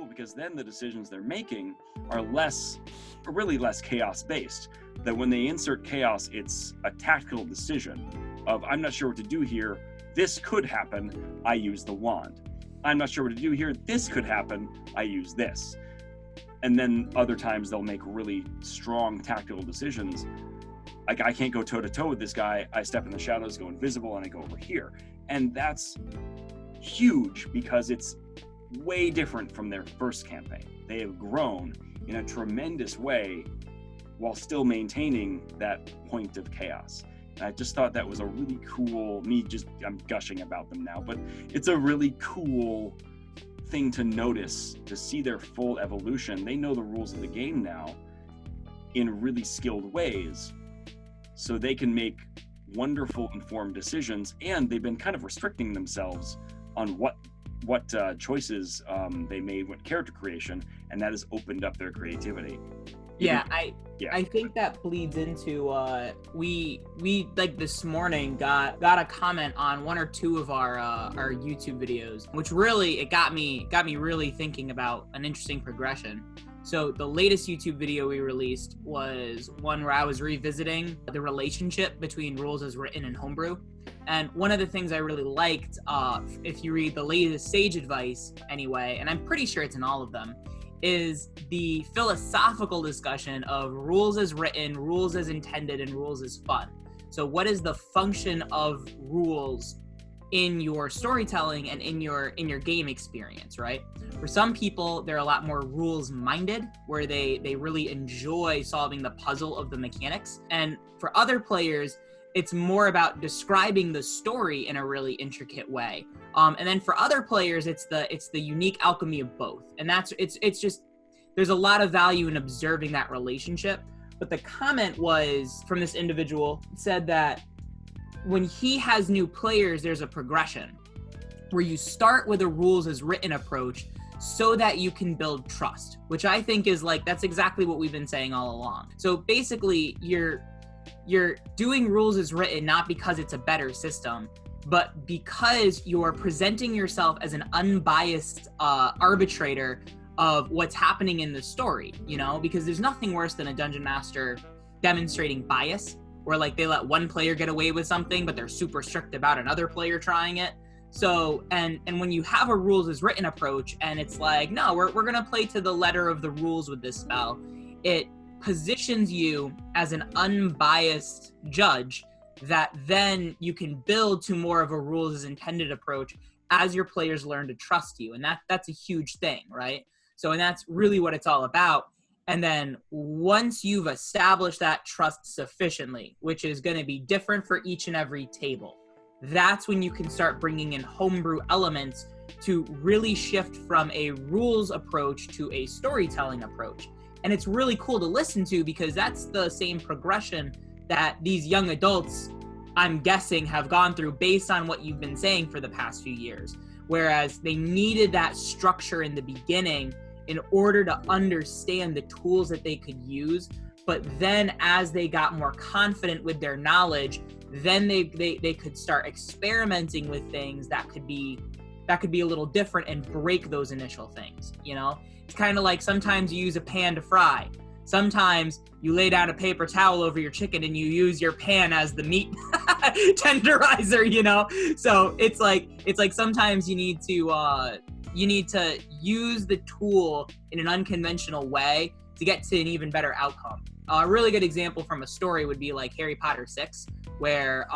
cool because then the decisions they're making are really less chaos based. That when they insert chaos, it's a tactical decision of, I'm not sure what to do here. This could happen. I use the wand. I'm not sure what to do here. This could happen. I use this. And then other times they'll make really strong tactical decisions. Like, I can't go toe to toe with this guy. I step in the shadows, go invisible, and I go over here. And that's huge because it's way different from their first campaign. They have grown in a tremendous way while still maintaining that point of chaos. And I just thought that was a really cool, I'm gushing about them now, but it's a really cool thing to notice, to see their full evolution. They know the rules of the game now in really skilled ways, so they can make wonderful informed decisions, and they've been kind of restricting themselves on what choices they made with character creation, and that has opened up their creativity. I think that bleeds into we like this morning got a comment on one or two of our YouTube videos, which really it got me really thinking about an interesting progression. So the latest YouTube video we released was one where I was revisiting the relationship between rules as written and homebrew. And one of the things I really liked, if you read the latest Sage Advice anyway, and I'm pretty sure it's in all of them, is the philosophical discussion of rules as written, rules as intended, and rules as fun. So what is the function of rules in your storytelling and in your game experience, right? For some people, they're a lot more rules minded, where they really enjoy solving the puzzle of the mechanics. And for other players, it's more about describing the story in a really intricate way. And then for other players, it's the unique alchemy of both. And it's just, there's a lot of value in observing that relationship. But the comment was from this individual, said that when he has new players, there's a progression where you start with a rules as written approach so that you can build trust, which I think is that's exactly what we've been saying all along. So basically you're doing rules as written, not because it's a better system, but because you're presenting yourself as an unbiased arbitrator of what's happening in the story, because there's nothing worse than a dungeon master demonstrating bias, where they let one player get away with something, but they're super strict about another player trying it. So, and when you have a rules as written approach, and it's no, we're going to play to the letter of the rules with this spell, it positions you as an unbiased judge that then you can build to more of a rules as intended approach as your players learn to trust you. And that's a huge thing, right? So, and that's really what it's all about. And then once you've established that trust sufficiently, which is going to be different for each and every table, that's when you can start bringing in homebrew elements to really shift from a rules approach to a storytelling approach. And it's really cool to listen to, because that's the same progression that these young adults, I'm guessing, have gone through based on what you've been saying for the past few years. Whereas they needed that structure in the beginning in order to understand the tools that they could use. But then as they got more confident with their knowledge, then they could start experimenting with things that could be a little different and break those initial things, It's kind of like sometimes you use a pan to fry. Sometimes you lay down a paper towel over your chicken and you use your pan as the meat tenderizer, So it's like sometimes you need to use the tool in an unconventional way to get to an even better outcome. A really good example from a story would be Harry Potter 6, where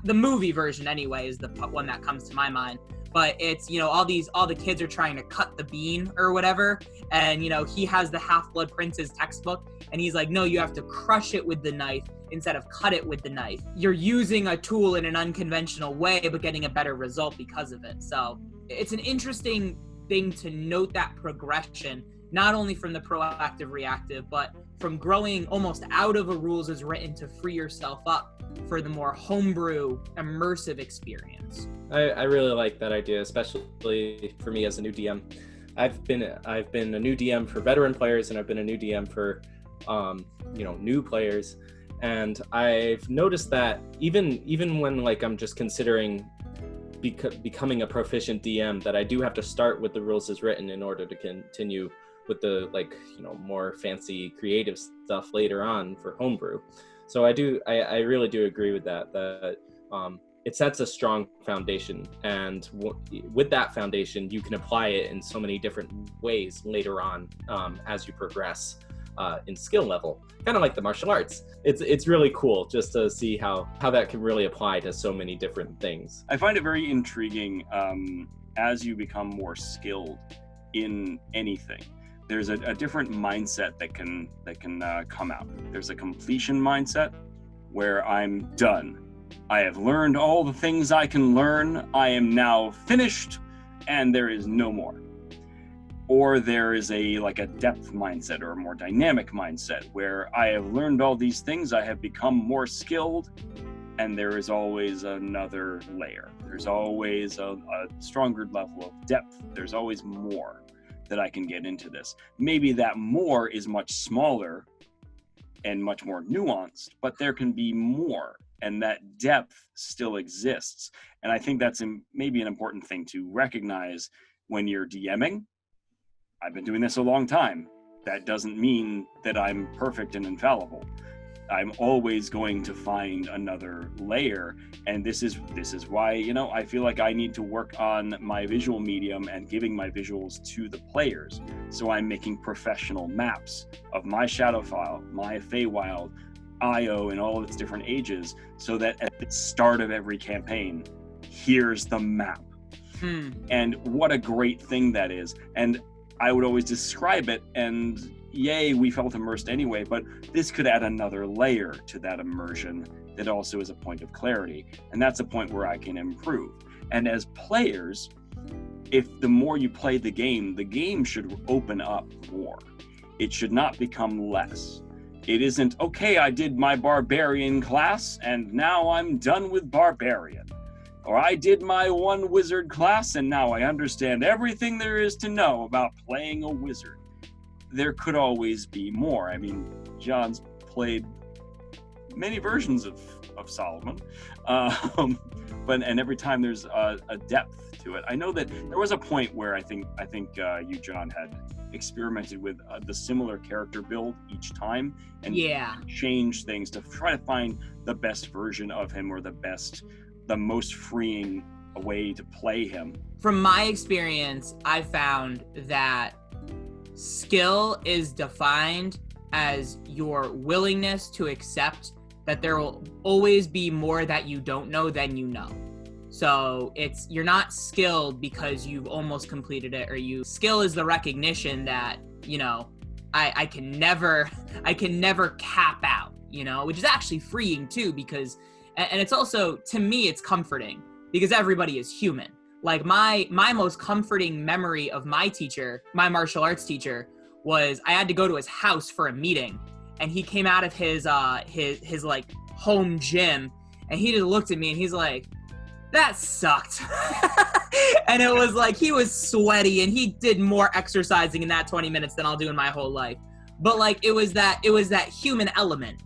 the movie version anyway is the one that comes to my mind. But it's, all the kids are trying to cut the bean or whatever. And, he has the Half-Blood Prince's textbook. And he's like, no, you have to crush it with the knife instead of cut it with the knife. You're using a tool in an unconventional way, but getting a better result because of it. So it's an interesting thing to note that progression, not only from the proactive reactive, but from growing almost out of a rules as written to free yourself up for the more homebrew immersive experience. I really like that idea, especially for me as a new DM. I've been a new DM for veteran players, and I've been a new DM for new players, and I've noticed that even when I'm just considering becoming a proficient DM that I do have to start with the rules as written in order to continue with the more fancy creative stuff later on for homebrew. So I really do agree with that it sets a strong foundation, and with that foundation you can apply it in so many different ways later on as you progress in skill level, kind of like the martial arts. It's really cool just to see how that can really apply to so many different things. I find it very intriguing as you become more skilled in anything. There's a different mindset that can come out. There's a completion mindset where I'm done. I have learned all the things I can learn. I am now finished, and there is no more. Or there is a depth mindset or a more dynamic mindset where I have learned all these things. I have become more skilled, and there is always another layer. There's always a stronger level of depth. There's always more that I can get into this. Maybe that more is much smaller and much more nuanced, but there can be more, and that depth still exists. And I think that's maybe an important thing to recognize when you're DMing. I've been doing this a long time. That doesn't mean that I'm perfect and infallible. I'm always going to find another layer, and this is why I feel like I need to work on my visual medium and giving my visuals to the players. So I'm making professional maps of my Shadowfile, my Feywild, Io in all of its different ages, so that at the start of every campaign, here's the map. And what a great thing that is. And I would always describe it, and yay, we felt immersed anyway, but this could add another layer to that immersion that also is a point of clarity. And that's a point where I can improve. And as players, if the more you play the game should open up more. It should not become less. It isn't, okay, I did my barbarian class, and now I'm done with barbarian. Or I did my one wizard class, and now I understand everything there is to know about playing a wizard. There could always be more. I mean, John's played many versions of Solomon, and every time there's a depth to it. I know that there was a point where I think you, John, had experimented with the similar character build each time and changed things to try to find the best version of him, or the most freeing way to play him. From my experience, I found that skill is defined as your willingness to accept that there will always be more that you don't know than you know. So you're not skilled because you've almost completed it, or skill is the recognition that, I can never cap out, which is actually freeing too, because, and it's also, to me, it's comforting because everybody is human. Like my most comforting memory of my teacher, my martial arts teacher, was I had to go to his house for a meeting, and he came out of his like home gym, and he just looked at me and he's like, that sucked. And it was like, he was sweaty and he did more exercising in that 20 minutes than I'll do in my whole life. But like, it was that human element,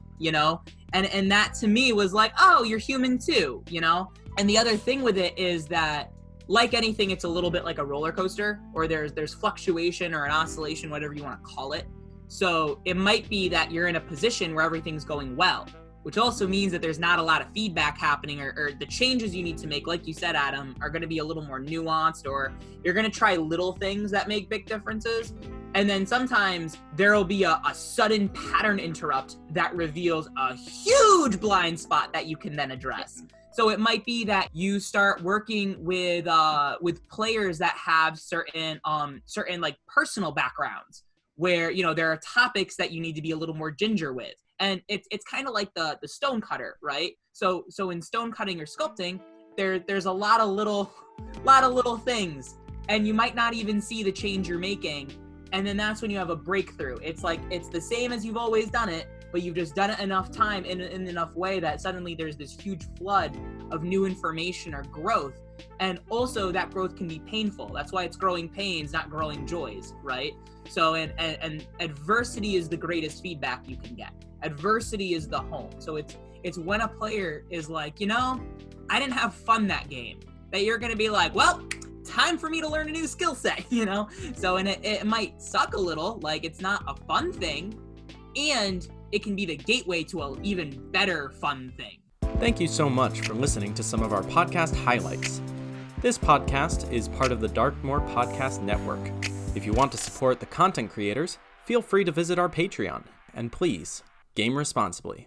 and that to me was like, oh, you're human too, And the other thing with it is that, like anything, it's a little bit like a roller coaster, or there's fluctuation or an oscillation, whatever you want to call it. So it might be that you're in a position where everything's going well, which also means that there's not a lot of feedback happening, or the changes you need to make, like you said, Adam, are going to be a little more nuanced, or you're going to try little things that make big differences. And then sometimes there'll be a sudden pattern interrupt that reveals a huge blind spot that you can then address. So it might be that you start working with players that have certain like personal backgrounds where, there are topics that you need to be a little more ginger with. And it's kind of like the stone cutter, right? So in stone cutting or sculpting, there's a lot of little things, and you might not even see the change you're making. And then that's when you have a breakthrough. It's like, it's the same as you've always done it, but you've just done it enough time in enough way that suddenly there's this huge flood of new information or growth. And also that growth can be painful. That's why it's growing pains, not growing joys, right? So and adversity is the greatest feedback you can get. Adversity is the home. So it's when a player is like, I didn't have fun that game. that you're going to be like, well, time for me to learn a new skill set, So, and it might suck a little, like it's not a fun thing, and it can be the gateway to an even better fun thing. Thank you so much for listening to some of our podcast highlights. This podcast is part of the Darkmoor Podcast Network. If you want to support the content creators, feel free to visit our Patreon, and please, game responsibly.